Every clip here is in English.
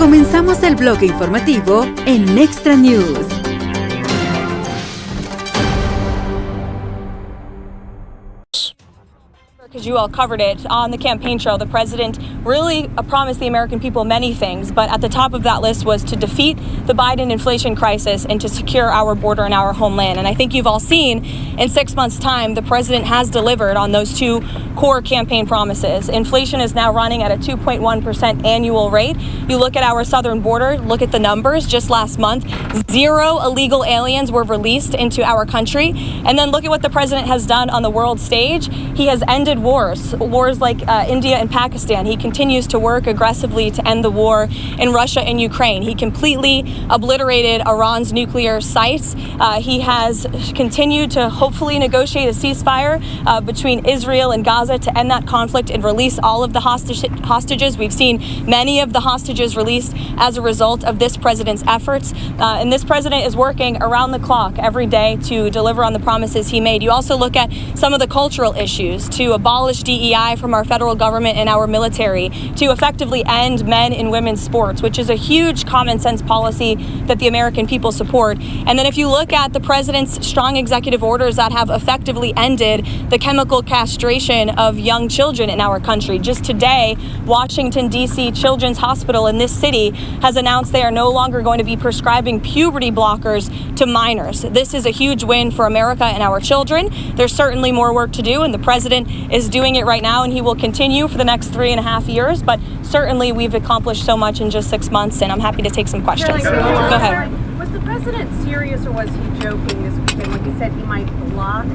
Comenzamos el bloque informativo en Extra News. Because you all covered it on the campaign trail, the president really promised the American people many things, but at the top of that list was to defeat the Biden inflation crisis and to secure our border and our homeland. And I think you've all seen in 6 months' time, the president has delivered on those two core campaign promises. Inflation is now running at a 2.1% annual rate. You look at our southern border, look at the numbers. Just last month, 0 illegal aliens were released into our country. And then look at what the president has done on the world stage. He has ended wars like India and Pakistan. He continues to work aggressively to end the war in Russia and Ukraine. He completely obliterated Iran's nuclear sites. He has continued to hopefully negotiate a ceasefire between Israel and Gaza to end that conflict and release all of the hostages. We've seen many of the hostages released as a result of this president's efforts. And this president is working around the clock every day to deliver on the promises he made. You also look at some of the cultural issues, to abolish DEI from our federal government and our military, to effectively end men and women's sports, which is a huge common sense policy that the American people support. And then if you look at the president's strong executive orders that have effectively ended the chemical castration of young children in our country. Just today, Washington, D.C. Children's Hospital in this city has announced they are no longer going to be prescribing puberty blockers to minors. This is a huge win for America and our children. There's certainly more work to do, and the president is doing it right now, and he will continue for the next 3.5 years. But certainly we've accomplished so much in just 6 months, and I'm happy to take some questions. Go ahead. Was the president serious, or was he joking this weekend when he said he might block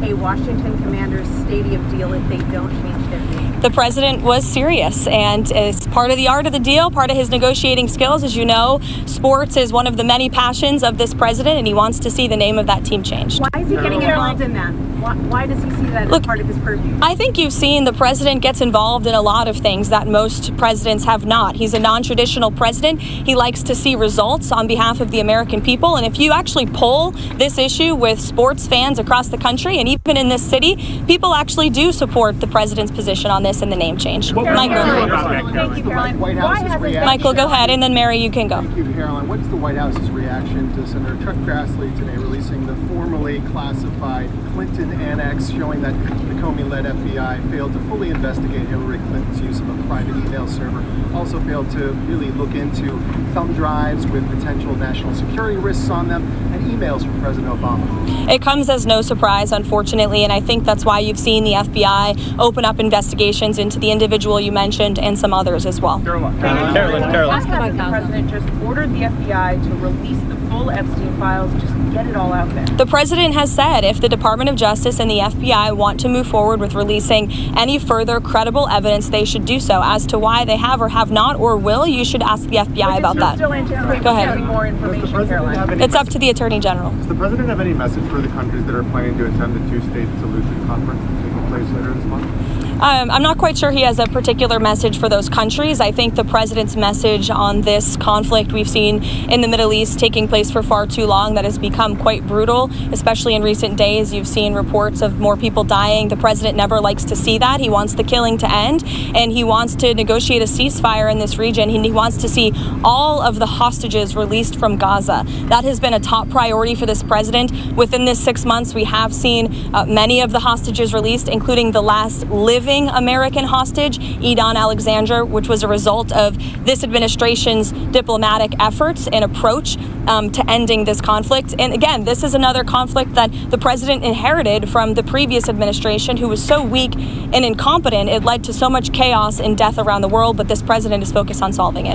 a Washington Commanders stadium deal if they don't change their name? The president was serious, and as part of the art of the deal, part of his negotiating skills, as you know, sports is one of the many passions of this president, and he wants to see the name of that team changed. Why is he getting involved in that? Why does he see that as part of his purview? I think you've seen the president gets involved in a lot of things that most presidents have not. He's a non-traditional president. He likes to see results on behalf of the American people. And if you actually poll this issue with sports fans across the country and even in this city, people actually do support the president's position on this and the name change. Michael. Thank you, Caroline. Michael, go ahead, and then Mary, you can go. Thank you, Caroline. What's the White House's reaction to Senator Chuck Grassley today releasing the formerly classified Clinton annex showing that the Comey-led FBI failed to fully investigate Hillary Clinton's use of a private email server, also failed to really look into thumb drives with potential national security risks on them, and emails from President Obama? It comes as no surprise, unfortunately, and I think that's why you've seen the FBI open up investigations into the individual you mentioned and some others as well. Caroline. The president just ordered the FBI to release the full Epstein files, just get it all out there. The president has said if the Department of Justice and the FBI want to move forward with releasing any further credible evidence, they should do so. As to why they have or have not or will, you should ask the FBI about that. Still anticipating getting more information, Caroline? It's up to the Attorney General. Does the president have any message for the countries that are planning to attend the two-state solution conference taking place later this month? I'm not quite sure he has a particular message for those countries. I think the president's message on this conflict we've seen in the Middle East taking place for far too long, that has become quite brutal, especially in recent days. You've seen reports of more people dying. The president never likes to see that. He wants the killing to end, and he wants to negotiate a ceasefire in this region. He wants to see all of the hostages released from Gaza. That has been a top priority for this president. Within this 6 months, we have seen many of the hostages released, including the last living American hostage, Edon Alexander, which was a result of this administration's diplomatic efforts and approach to ending this conflict. And again, this is another conflict that the president inherited from the previous administration, who was so weak and incompetent, it led to so much chaos and death around the world, but this president is focused on solving it.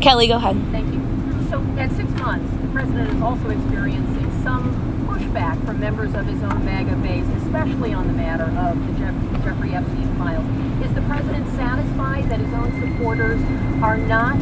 Kelly, go ahead. Thank you. So at 6 months, the president is also experiencing some pushback from members of his own MAGA base, especially on the matter of the Jeffrey Epstein files. Is the president satisfied that his own supporters are not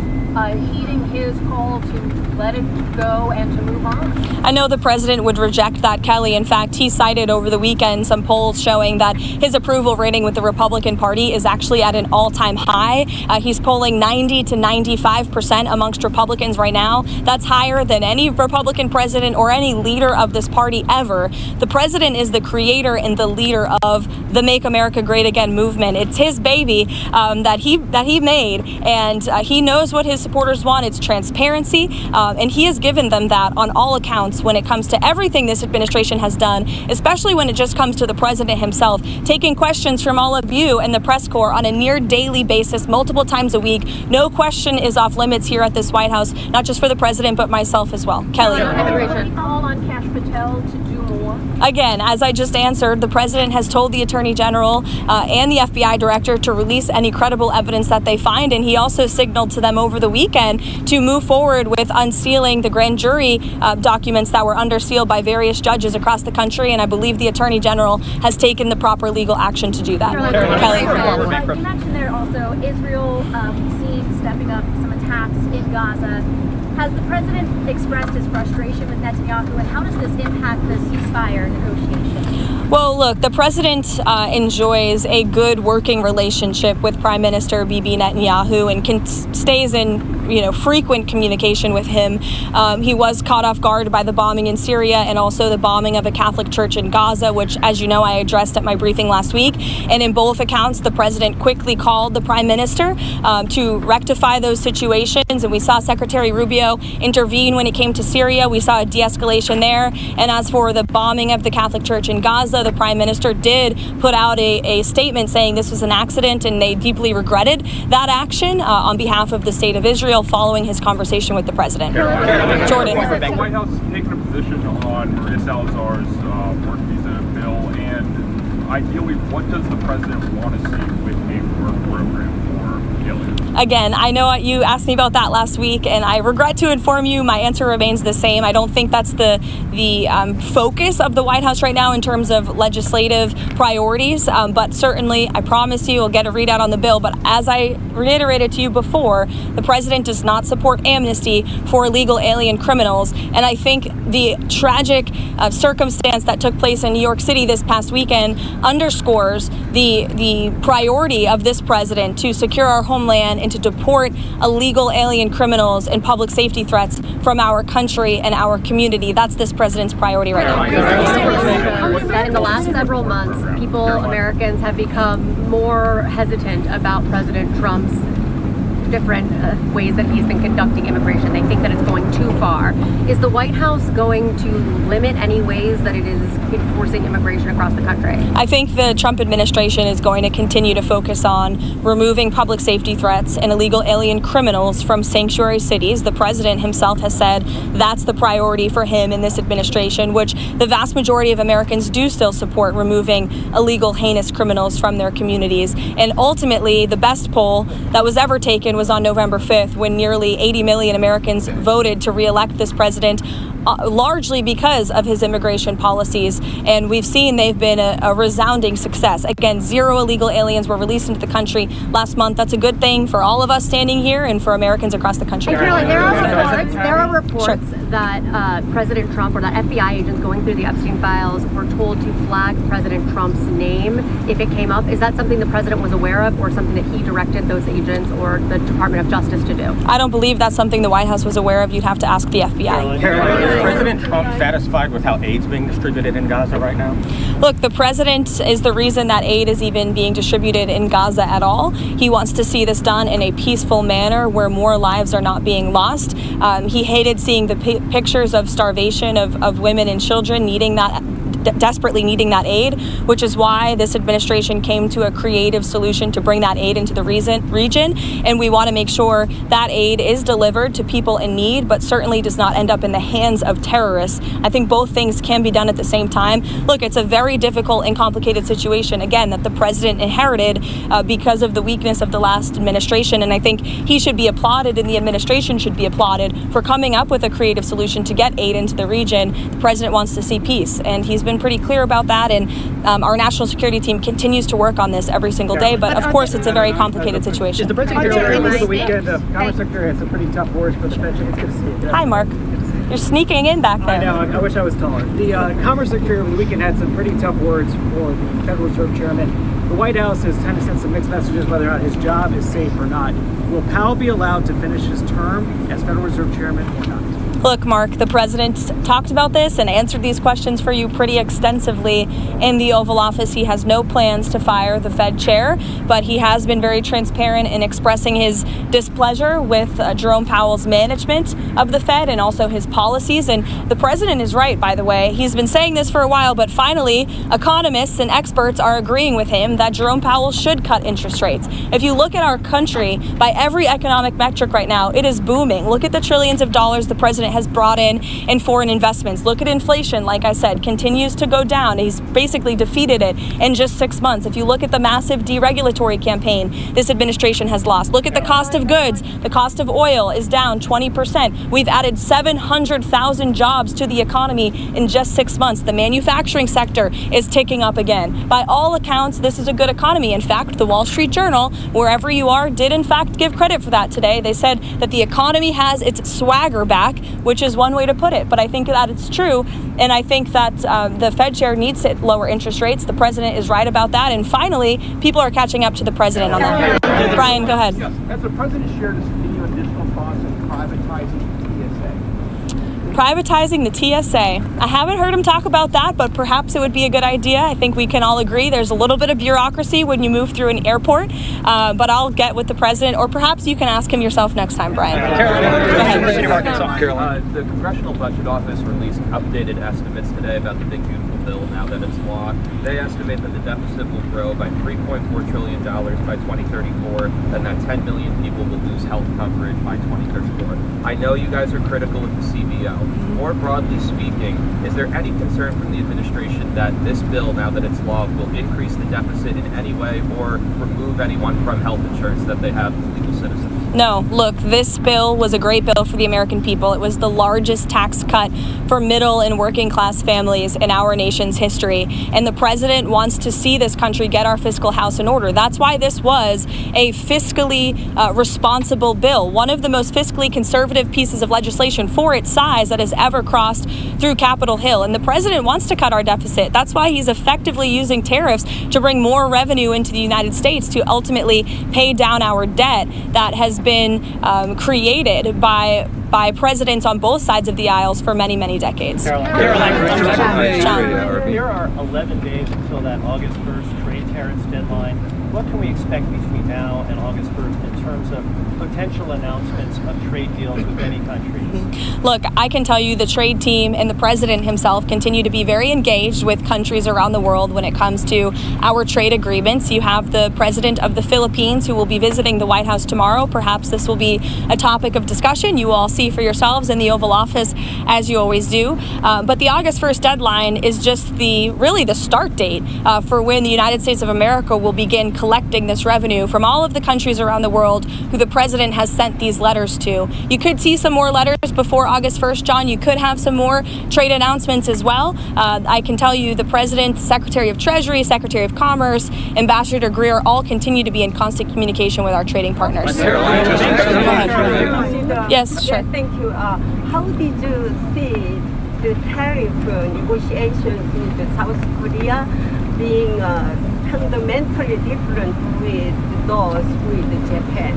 heeding his call to let it go and to move on? I know the president would reject that, Kelly. In fact, he cited over the weekend some polls showing that his approval rating with the Republican Party is actually at an all-time high. He's polling 90 to 95% amongst Republicans right now. That's higher than any Republican president or any leader of this party ever. The president is the creator and the leader of the Make America Great Again movement. It's his baby that he made, and he knows what his supporters want. It's transparency, and he has given them that on all accounts when it comes to everything this administration has done, especially when it just comes to the president himself, taking questions from all of you and the press corps on a near daily basis, multiple times a week. No question is off limits here at this White House, not just for the president, but myself as well. Kelly. Immigration. Call on Kash Patel to do more. Again, as I just answered, the president has told the Attorney General and the FBI Director to release any credible evidence that they find, and he also signaled to them over the weekend to move forward with unsealing the grand jury documents that were under seal by various judges across the country, and I believe the Attorney General has taken the proper legal action to do that. Kelly. You mentioned there also Israel seen stepping up some attacks in Gaza. Has the president expressed his frustration with Netanyahu, and how does this impact the ceasefire negotiations? Well, look, the president enjoys a good working relationship with Prime Minister Bibi Netanyahu and stays in frequent communication with him. He was caught off guard by the bombing in Syria and also the bombing of a Catholic church in Gaza, which, as you know, I addressed at my briefing last week. And in both accounts, the president quickly called the prime minister to rectify those situations. And we saw Secretary Rubio intervene when it came to Syria. We saw a de-escalation there. And as for the bombing of the Catholic church in Gaza, the prime minister did put out a statement saying this was an accident and they deeply regretted that action on behalf of the state of Israel following his conversation with the president. Jordan. Has the White House taken a position on Maria Salazar's work visa bill, and ideally, what does the president want to see with a work program for aliens? Again, I know you asked me about that last week, and I regret to inform you my answer remains the same. I don't think that's the focus of the White House right now in terms of legislative priorities, but certainly, I promise you, we'll get a readout on the bill. But as I reiterated to you before, the president does not support amnesty for illegal alien criminals, and I think the tragic circumstance that took place in New York City this past weekend underscores the priority of this president to secure our homeland and to deport illegal alien criminals and public safety threats from our country and our community. That's this president's priority right now. That in the last several months, Americans have become more hesitant about President Trump's different ways that he's been conducting immigration. They think that it's going too far. Is the White House going to limit any ways that it is enforcing immigration across the country? I think the Trump administration is going to continue to focus on removing public safety threats and illegal alien criminals from sanctuary cities. The president himself has said that's the priority for him in this administration, which the vast majority of Americans do still support, removing illegal, heinous criminals from their communities. And ultimately, the best poll that was ever taken was on November 5th, when nearly 80 million Americans voted to re-elect this president, largely because of his immigration policies. And we've seen they've been a resounding success. Again, 0 illegal aliens were released into the country last month. That's a good thing for all of us standing here and for Americans across the country. There are reports that President Trump or that FBI agents going through the Epstein files were told to flag President Trump's name if it came up. Is that something the president was aware of, or something that he directed those agents or the Department of Justice to do? I don't believe that's something the White House was aware of. You'd have to ask the FBI. Is President Trump satisfied with how aid's being distributed in Gaza right now? Look, the president is the reason that aid is even being distributed in Gaza at all. He wants to see this done in a peaceful manner where more lives are not being lost. He hated seeing the pictures of starvation of women and children desperately needing that aid, which is why this administration came to a creative solution to bring that aid into the region. And we want to make sure that aid is delivered to people in need, but certainly does not end up in the hands of terrorists. I think both things can be done at the same time. Look, it's a very difficult and complicated situation, again, that the president inherited because of the weakness of the last administration. And I think he should be applauded and the administration should be applauded for coming up with a creative solution to get aid into the region. The president wants to see peace, and he's been been pretty clear about that, and our national security team continues to work on this every single day. But of course, it's a very complicated situation. Is the president over the weekend? Commerce Secretary had some pretty tough words for the Fed. It's good to see you. Hi, Mark. You're sneaking in back there. I know. I wish I was taller. The Commerce Secretary over the weekend had some pretty tough words for the Federal Reserve Chairman. The White House has kind of sent some mixed messages whether or not his job is safe or not. Will Powell be allowed to finish his term as Federal Reserve Chairman or not? Look, Mark, the president talked about this and answered these questions for you pretty extensively in the Oval Office. He has no plans to fire the Fed chair, but he has been very transparent in expressing his displeasure with Jerome Powell's management of the Fed and also his policies. And the president is right, by the way. He's been saying this for a while, but finally, economists and experts are agreeing with him that Jerome Powell should cut interest rates. If you look at our country, by every economic metric right now, it is booming. Look at the trillions of dollars the president has brought in foreign investments. Look at inflation, like I said, continues to go down. He's basically defeated it in just 6 months. If you look at the massive deregulatory campaign this administration has lost, look at the cost of goods. The cost of oil is down 20%. We've added 700,000 jobs to the economy in just 6 months. The manufacturing sector is ticking up again. By all accounts, this is a good economy. In fact, the Wall Street Journal, wherever you are, did in fact give credit for that today. They said that the economy has its swagger back, which is one way to put it. But I think that it's true, and I think that the Fed chair needs to lower interest rates. The president is right about that, and finally, people are catching up to the president on that. Brian, go ahead. Yes. Has the president shared any additional thoughts on privatizing Privatizing the TSA. I haven't heard him talk about that, but perhaps it would be a good idea. I think we can all agree there's a little bit of bureaucracy when you move through an airport, but I'll get with the president, or perhaps you can ask him yourself next time, Brian. The Congressional Budget Office released updated estimates today about the Big Beautiful Bill now that it's law. They estimate that the deficit will grow by $3.4 trillion by 2034, and that 10 million people will lose health coverage by 2034. I know you guys are critical of the CBO. More broadly speaking, is there any concern from the administration that this bill, now that it's law, will increase the deficit in any way or remove anyone from health insurance that they have legal citizens? No, look, this bill was a great bill for the American people. It was the largest tax cut for middle and working class families in our nation's history. And the president wants to see this country get our fiscal house in order. That's why this was a fiscally responsible bill, one of the most fiscally conservative pieces of legislation for its size that has ever crossed through Capitol Hill. And the president wants to cut our deficit. That's why he's effectively using tariffs to bring more revenue into the United States to ultimately pay down our debt that has been created by presidents on both sides of the aisles for many, many decades. There are 11 days until that August 1st trade tariffs deadline. What can we expect between now and August 1st in terms of potential announcements of trade deals with any countries? Look, I can tell you the trade team and the president himself continue to be very engaged with countries around the world when it comes to our trade agreements. You have the president of the Philippines who will be visiting the White House tomorrow. Perhaps this will be a topic of discussion. You will all see for yourselves in the Oval Office, as you always do. But the August 1st deadline is just really the start date for when the United States of America will begin collecting this revenue from all of the countries around the world who the president has sent these letters to. You could see some more letters before August 1st, John. You could have some more trade announcements as well. I can tell you the president, Secretary of Treasury, Secretary of Commerce, Ambassador Greer all continue to be in constant communication with our trading partners. Yes, sure. Thank you. How did you see the tariff negotiations with South Korea being fundamentally different with those with Japan?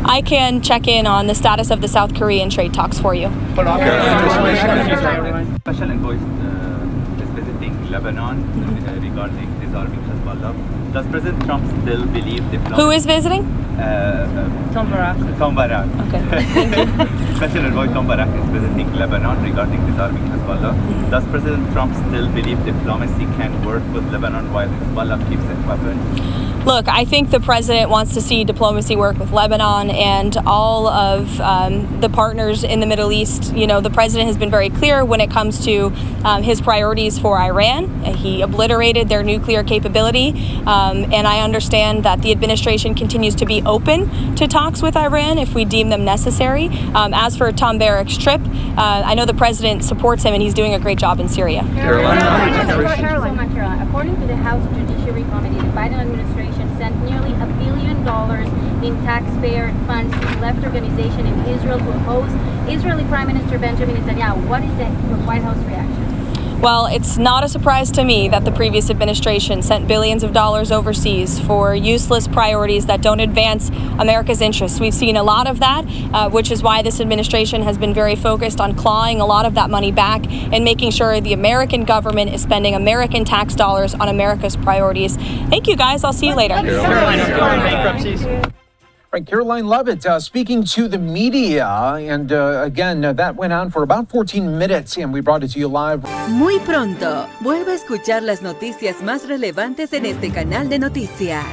I can check in on the status of the South Korean trade talks for you. Special envoy is visiting Lebanon regarding disarming Hezbollah. Does President Trump still believe diplomacy? Who is visiting? Tom Barak. Tom Barak. Okay, thank you. Special envoy Tom Barak is visiting Lebanon regarding disarming Hezbollah. Does President Trump still believe diplomacy can work with Lebanon while Hezbollah keeps its weapons? Look, I think the president wants to see diplomacy work with Lebanon and all of the partners in the Middle East. You know, the president has been very clear when it comes to his priorities for Iran. Iran. He obliterated their nuclear capability, and I understand that the administration continues to be open to talks with Iran if we deem them necessary. As for Tom Barrack's trip, I know the president supports him and he's doing a great job in Syria. According to the House Judiciary Committee, the Biden administration sent nearly $1 billion in taxpayer funds to the left organization in Israel to oppose Israeli Prime Minister Benjamin Netanyahu. What is the White House reaction? Well, it's not a surprise to me that the previous administration sent billions of dollars overseas for useless priorities that don't advance America's interests. We've seen a lot of that, which is why this administration has been very focused on clawing a lot of that money back and making sure the American government is spending American tax dollars on America's priorities. Thank you, guys. I'll see you later. Right, Caroline Levitt speaking to the media, and again, that went on for about 14 minutes, and we brought it to you live. Muy pronto, vuelve a escuchar las noticias más relevantes en este canal de noticias.